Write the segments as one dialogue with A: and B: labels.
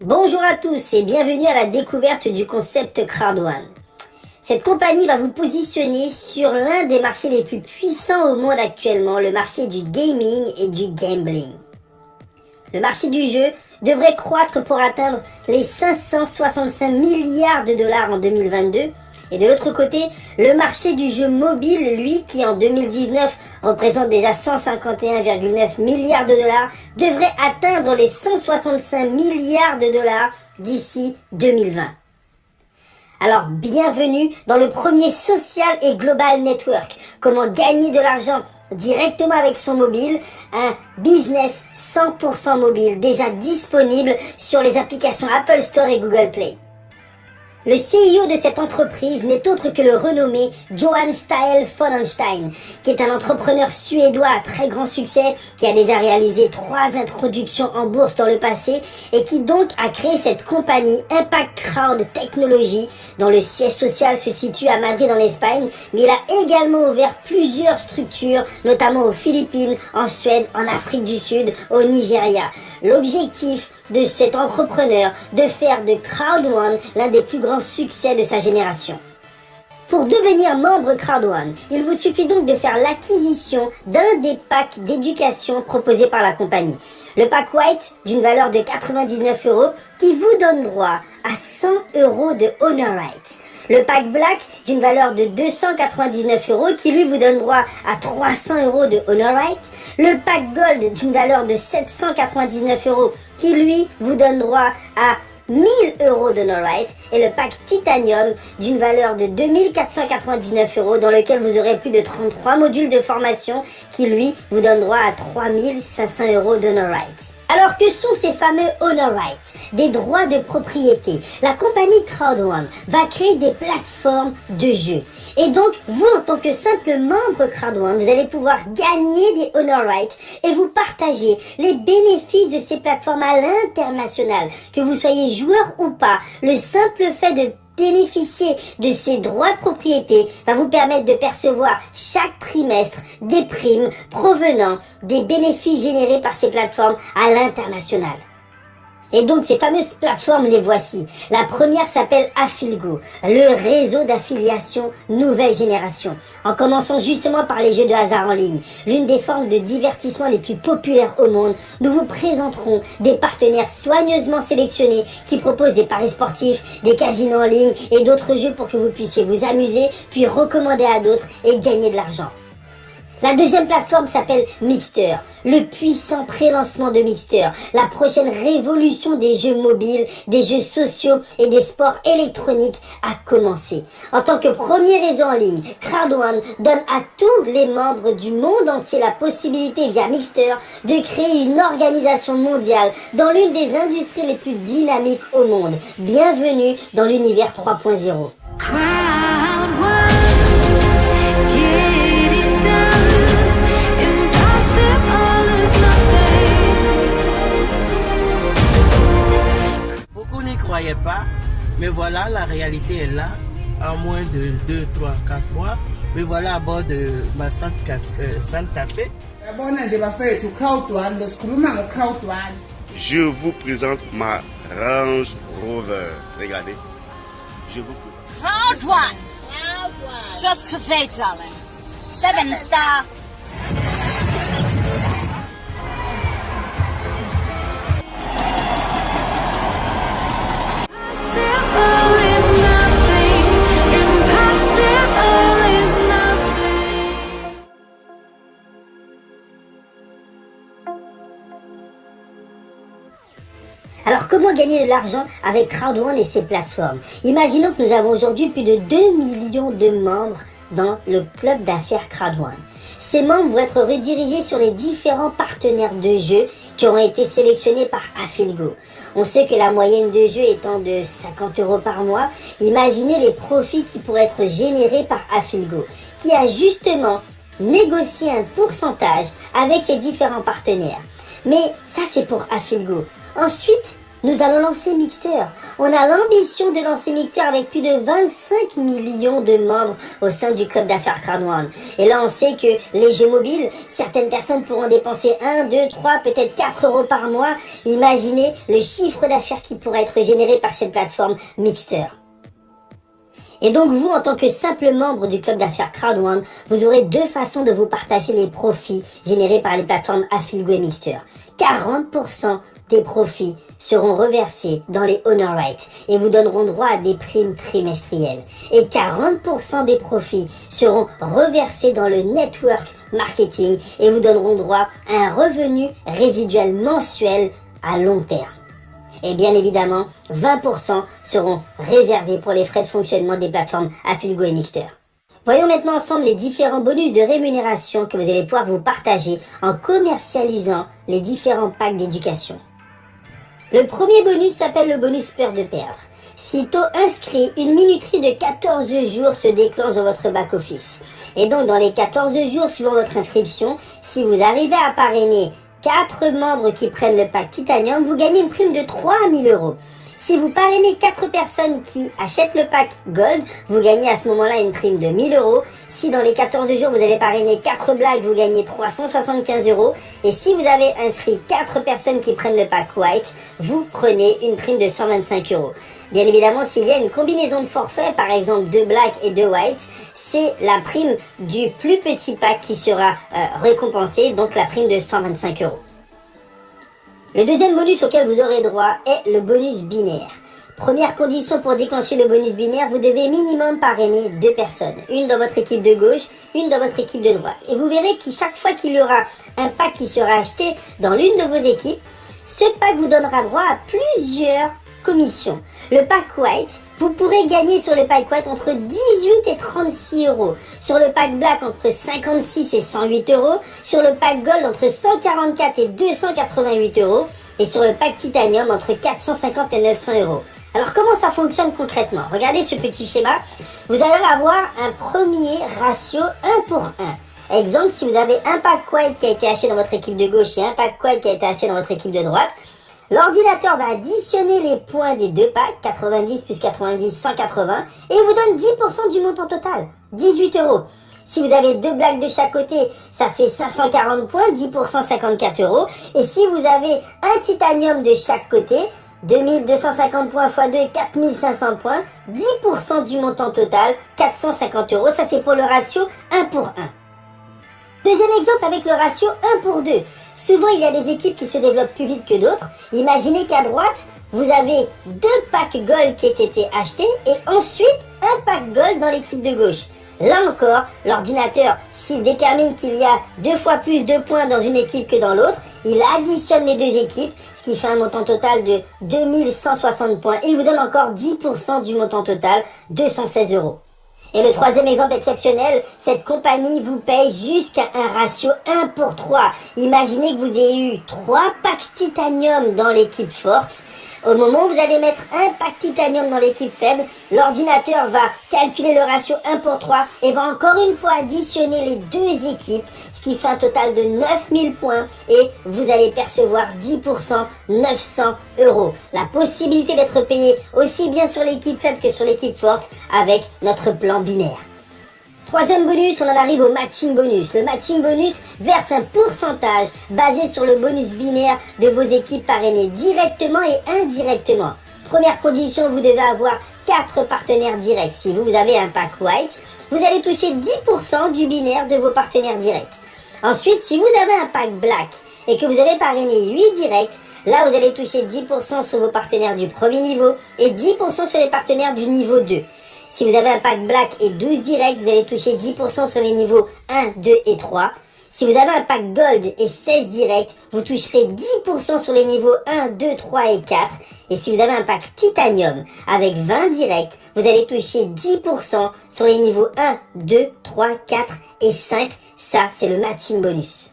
A: Bonjour à tous et bienvenue à la découverte du concept Crowd1. Cette compagnie va vous positionner sur l'un des marchés les plus puissants au monde actuellement, le marché du gaming et du gambling. Le marché du jeu devrait croître pour atteindre les 565 milliards de dollars en 2022. Et de l'autre côté, le marché du jeu mobile, lui, qui en 2019 représente déjà 151,9 milliards de dollars, devrait atteindre les 165 milliards de dollars d'ici 2020. Alors, bienvenue dans le premier social et global network. Comment gagner de l'argent directement avec son mobile, un business 100% mobile déjà disponible sur les applications Apple Store et Google Play. Le CEO de cette entreprise n'est autre que le renommé Johan Stael Fonenstein, qui est un entrepreneur suédois à très grand succès, qui a déjà réalisé 3 introductions en bourse dans le passé et qui donc a créé cette compagnie Impact Crowd Technology, dont le siège social se situe à Madrid en Espagne, mais il a également ouvert plusieurs structures, notamment aux Philippines, en Suède, en Afrique du Sud, au Nigeria. L'objectif de cet entrepreneur de faire de Crowd1 l'un des plus grands succès de sa génération. Pour devenir membre Crowd1, il vous suffit donc de faire l'acquisition d'un des packs d'éducation proposés par la compagnie. Le pack White d'une valeur de 99 € qui vous donne droit à 100 € de Honor Rights. Le pack Black d'une valeur de 299 € qui lui vous donne droit à 300 € de Honor Rights. Le pack Gold d'une valeur de 799 € qui lui vous donne droit à 1000 € d'Honor Rights. Et le pack Titanium d'une valeur de 2499 € dans lequel vous aurez plus de 33 modules de formation qui lui vous donne droit à 3500 € d'Honor Rights. Alors que sont ces fameux Honor Rights, des droits de propriété? La compagnie Crowd1 va créer des plateformes de jeux. Et donc, vous, en tant que simple membre Crowd1, vous allez pouvoir gagner des Honor Rights et vous partager les bénéfices de ces plateformes à l'international. Que vous soyez joueur ou pas, le simple fait de bénéficier de ces droits de propriété va vous permettre de percevoir chaque trimestre des primes provenant des bénéfices générés par ces plateformes à l'international. Et donc ces fameuses plateformes, les voici. La première s'appelle Affiligo, le réseau d'affiliation nouvelle génération. En commençant justement par les jeux de hasard en ligne, l'une des formes de divertissement les plus populaires au monde, nous vous présenterons des partenaires soigneusement sélectionnés qui proposent des paris sportifs, des casinos en ligne et d'autres jeux pour que vous puissiez vous amuser, puis recommander à d'autres et gagner de l'argent. La deuxième plateforme s'appelle Mixter, le puissant pré-lancement de Mixter, la prochaine révolution des jeux mobiles, des jeux sociaux et des sports électroniques a commencé. En tant que premier réseau en ligne, Crowd1 donne à tous les membres du monde entier la possibilité via Mixter de créer une organisation mondiale dans l'une des industries les plus dynamiques au monde. Bienvenue dans l'univers 3.0.
B: N'y croyais pas, mais voilà, la réalité est là, en moins de 2, 3, 4 mois. Mais voilà à bord de ma Santa Fe.
C: Je vous présente ma Range Rover. Regardez, je vous présente.
D: Crowd1. Just today, darling. 7-star.
A: Alors comment gagner de l'argent avec Crowd1 et ses plateformes? Imaginons que nous avons aujourd'hui plus de 2 millions de membres dans le club d'affaires Crowd1. Ces membres vont être redirigés sur les différents partenaires de jeux qui ont été sélectionnés par Affiligo. On sait que la moyenne de jeu étant de 50 € par mois, imaginez les profits qui pourraient être générés par Affiligo, qui a justement négocié un pourcentage avec ses différents partenaires. Mais ça c'est pour Affiligo. Ensuite, Nous allons lancer Mixter. On a l'ambition de lancer Mixter avec plus de 25 millions de membres au sein du club d'affaires Crowd One. Et là, on sait que les jeux mobiles, certaines personnes pourront dépenser 1, 2, 3, peut-être 4 euros par mois. Imaginez le chiffre d'affaires qui pourrait être généré par cette plateforme Mixter. Et donc vous, en tant que simple membre du club d'affaires Crowd One, vous aurez deux façons de vous partager les profits générés par les plateformes Affiligo et Mixter. 40% des profits seront reversés dans les honor rights et vous donneront droit à des primes trimestrielles. Et 40% des profits seront reversés dans le network marketing et vous donneront droit à un revenu résiduel mensuel à long terme. Et bien évidemment, 20% seront réservés pour les frais de fonctionnement des plateformes Affiligo et Mixter. Voyons maintenant ensemble les différents bonus de rémunération que vous allez pouvoir vous partager en commercialisant les différents packs d'éducation. Le premier bonus s'appelle le bonus peur de perdre. Sitôt inscrit, une minuterie de 14 jours se déclenche dans votre back-office. Et donc dans les 14 jours suivant votre inscription, si vous arrivez à parrainer 4 membres qui prennent le pack Titanium, vous gagnez une prime de 3000 €. Si vous parrainez 4 personnes qui achètent le pack Gold, vous gagnez à ce moment-là une prime de 1000 €. Si dans les 14 jours vous avez parrainé 4 blagues, vous gagnez 375 €. Et si vous avez inscrit 4 personnes qui prennent le pack White, vous prenez une prime de 125 €. Bien évidemment, s'il y a une combinaison de forfaits, par exemple 2 black et 2 white, c'est la prime du plus petit pack qui sera récompensée, donc la prime de 125 €. Le deuxième bonus auquel vous aurez droit est le bonus binaire. Première condition pour déclencher le bonus binaire, vous devez minimum parrainer 2 personnes. Une dans votre équipe de gauche, une dans votre équipe de droite. Et vous verrez que chaque fois qu'il y aura un pack qui sera acheté dans l'une de vos équipes, ce pack vous donnera droit à plusieurs commissions. Le pack white, vous pourrez gagner sur le pack white entre 18 et 36 €. Sur le pack black entre 56 et 108 €. Sur le pack gold entre 144 et 288 €. Et sur le pack titanium entre 450 et 900 €. Alors comment ça fonctionne concrètement? Regardez ce petit schéma. Vous allez avoir un premier ratio 1 pour 1. Exemple, si vous avez un pack white qui a été acheté dans votre équipe de gauche et un pack white qui a été acheté dans votre équipe de droite, l'ordinateur va additionner les points des deux packs, 90 plus 90, 180, et il vous donne 10% du montant total, 18 €. Si vous avez 2 blagues de chaque côté, ça fait 540 points, 10%, 54 €. Et si vous avez un titanium de chaque côté, 2250 points x 2, 4500 points, 10% du montant total, 450 €. Ça, c'est pour le ratio 1 pour 1. Deuxième exemple avec le ratio 1 pour 2. Souvent, il y a des équipes qui se développent plus vite que d'autres. Imaginez qu'à droite, vous avez 2 packs gold qui ont été achetés et ensuite un pack gold dans l'équipe de gauche. Là encore, l'ordinateur, s'il détermine qu'il y a 2 fois plus de points dans une équipe que dans l'autre, il additionne les 2 équipes, ce qui fait un montant total de 2160 points. Et il vous donne encore 10% du montant total, 216 €. Et le troisième exemple exceptionnel, cette compagnie vous paye jusqu'à un ratio 1 pour 3. Imaginez que vous ayez eu 3 packs titanium dans l'équipe forte. Au moment où vous allez mettre un pack titanium dans l'équipe faible, l'ordinateur va calculer le ratio 1 pour 3 et va encore une fois additionner les 2 équipes, ce qui fait un total de 9000 points et vous allez percevoir 10%, 900 €. La possibilité d'être payé aussi bien sur l'équipe faible que sur l'équipe forte avec notre plan binaire. Troisième bonus, on en arrive au matching bonus. Le matching bonus verse un pourcentage basé sur le bonus binaire de vos équipes parrainées directement et indirectement. Première condition, vous devez avoir 4 partenaires directs. Si vous avez un pack white, vous allez toucher 10% du binaire de vos partenaires directs. Ensuite, si vous avez un pack black et que vous avez parrainé 8 directs, là vous allez toucher 10% sur vos partenaires du premier niveau et 10% sur les partenaires du niveau 2. Si vous avez un pack black et 12 directs, vous allez toucher 10% sur les niveaux 1, 2 et 3. Si vous avez un pack gold et 16 directs, vous toucherez 10% sur les niveaux 1, 2, 3 et 4. Et si vous avez un pack titanium avec 20 directs, vous allez toucher 10% sur les niveaux 1, 2, 3, 4 et 5. Ça, c'est le matching bonus.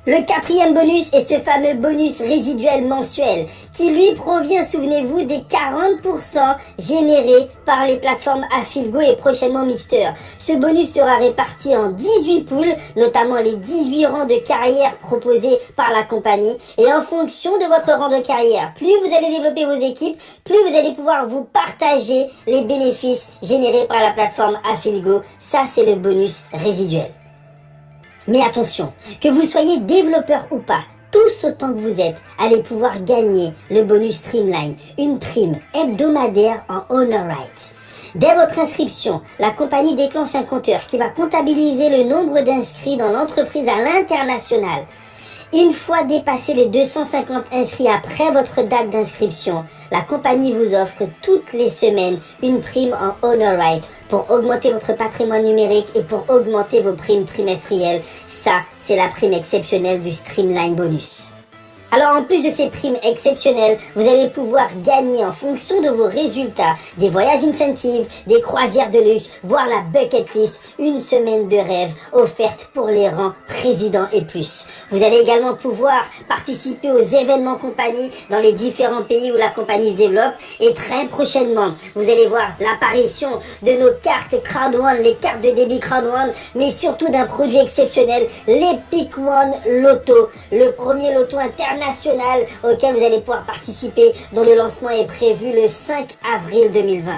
A: Le quatrième bonus est ce fameux bonus résiduel mensuel qui lui provient, souvenez-vous, des 40% générés par les plateformes Affilgo et prochainement Mixter. Ce bonus sera réparti en 18 poules, notamment les 18 rangs de carrière proposés par la compagnie. Et en fonction de votre rang de carrière, plus vous allez développer vos équipes, plus vous allez pouvoir vous partager les bénéfices générés par la plateforme Affilgo. Ça, c'est le bonus résiduel. Mais attention, que vous soyez développeur ou pas, tous autant que vous êtes, allez pouvoir gagner le bonus Streamline, une prime hebdomadaire en Honor Rights. Dès votre inscription, la compagnie déclenche un compteur qui va comptabiliser le nombre d'inscrits dans l'entreprise à l'international. Une fois dépassé les 250 inscrits après votre date d'inscription, la compagnie vous offre toutes les semaines une prime en Honor Right pour augmenter votre patrimoine numérique et pour augmenter vos primes trimestrielles. Ça, c'est la prime exceptionnelle du Streamline Bonus. Alors en plus de ces primes exceptionnelles, vous allez pouvoir gagner en fonction de vos résultats des voyages incentives, des croisières de luxe, voire la bucket list, une semaine de rêve offerte pour les rangs président et plus. Vous allez également pouvoir participer aux événements compagnie dans les différents pays où la compagnie se développe et très prochainement, vous allez voir l'apparition de nos cartes Crowd One, les cartes de débit Crowd One, mais surtout d'un produit exceptionnel, l'Epic One Lotto, le premier loto international auquel vous allez pouvoir participer, dont le lancement est prévu le 5 avril 2020.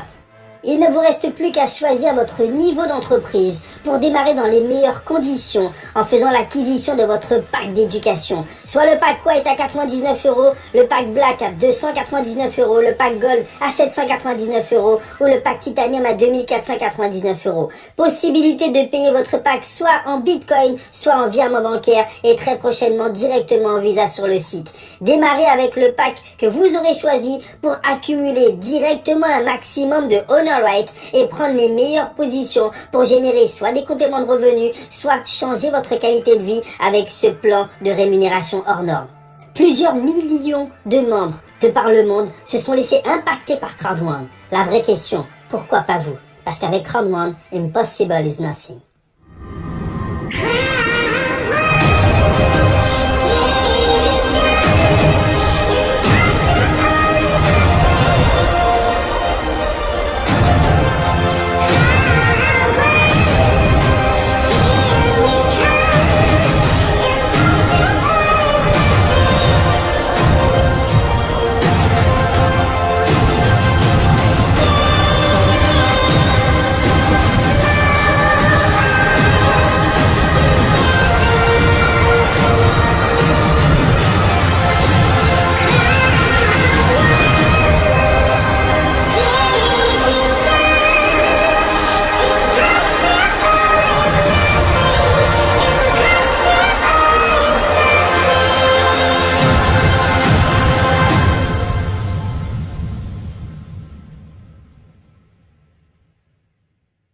A: Il ne vous reste plus qu'à choisir votre niveau d'entreprise pour démarrer dans les meilleures conditions en faisant l'acquisition de votre pack d'éducation. Soit le pack White à 99 €, le pack Black à 299 €, le pack Gold à 799 € ou le pack Titanium à 2499 €. Possibilité de payer votre pack soit en Bitcoin, soit en virement bancaire et très prochainement directement en Visa sur le site. Démarrez avec le pack que vous aurez choisi pour accumuler directement un maximum de Honor Right et prendre les meilleures positions pour générer soit des compléments de revenus, soit changer votre qualité de vie avec ce plan de rémunération hors norme. Plusieurs millions de membres de par le monde se sont laissés impacter par Crowd One. La vraie question, pourquoi pas vous? Parce qu'avec Crowd One, impossible is nothing.